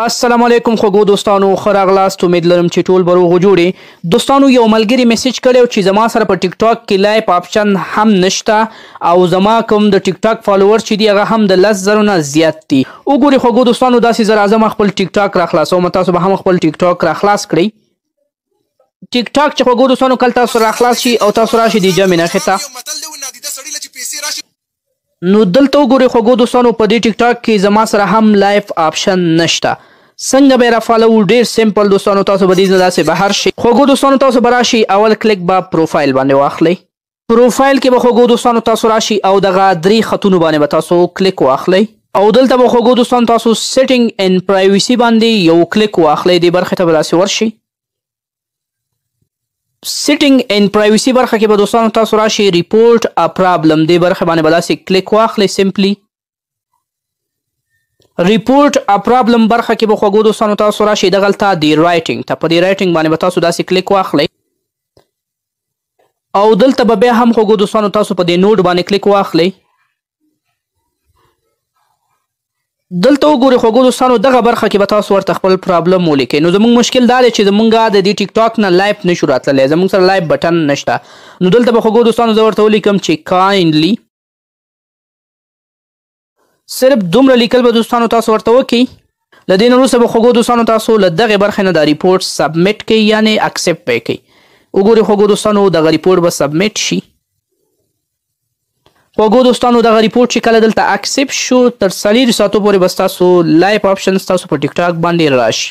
السلام علیکم خوږو دوستانو، ښه راغلاست. امید لرم چې ټول به روغ جوړې. دوستانو یو ملګري میسج کړی چې زما سره په ټیک ټاک کې لایف آپشن هم نشته او زما کوم د ټیک ټاک فالوور چې دي هغه هم د 10,000 نه زیات دي. وګورئ خوږو دوستانو، داسې زه راځم خپل ټیک ټاک راخلاصوم. تاسو به هم خپل ټیک ټاک راخلاص کړئ. ټیک ټاک چې خوږو دوستانو کله تاسو راخلاص شي او تاسو راشي د جمع نښې ته، نو دلته وګورئ خوږو دوستانو په دې ټیک ټاک کې زما سره هم لایف آپشن نشته. څنګه به یې رافالو؟ ډېر سمپل دوستانو، تاسو به دې نه داسې بهر شئ. خوږو دوستانو تاسو به راشئ، اول کلیک به پروفایل باندې واخلئ. پروفایل کې به خوږو دوستانو تاسو راشئ او دغه 3 خطونو باندې به تاسو کلیک واخلئ او دلته به خوږو دوستانو تاسو سیټینګ ان پرایوسي باندې یو کلیک واخلئ. دې برخې ته به داسې ورشئ. سیټینګ ان پرایوسي برخه کې به دوستانو تاسو راشئ، ریپورټ ا پرابلم دې برخه باندې به داسې کلیک واخلئ. سمپلی ریپورټ ا پرابلم برخه کې به خوږو دوستانو تاسو راشئ دغلته د رایټینګ ته، په دې رایټینګ باندې به تاسو داسې کلیک واخلئ او دلته به بیا هم خوږو دوستانو تاسو په دې نوټ باندې کلیک واخلئ. دلته وګورئ خوږو دوستانو دغه برخه کې به تاسو ورته خپل پرابلم ولیکئ. نو زموږ مشکل دا دی چې زموږ د دې ټیک ټاک نه لایف نشو راتللی، زموږ سره لایف بټن نشته. نو دلته به خوږو دوستانو زه ورته ولیکم چې کایندلی، صرف دومره لیکل به دوستانو تاسو ورته وکئ. له دې نه وروسته به خوږو دوستانو تاسو له دغې برخې نه دا ریپورټ سبمیټ کئ، یعنې اکسپټ به یې کئ. وګورئ خوږو دوستانو دغه ریپورټ به سبمیټ شي. خوږو دوستانو دغه ریپورټ چې کله دلته اکسپټ شو، تر 4 ساعتو پورې به ستاسو لایف آپشن ستاسو په ټیک ټاک باندې راشي.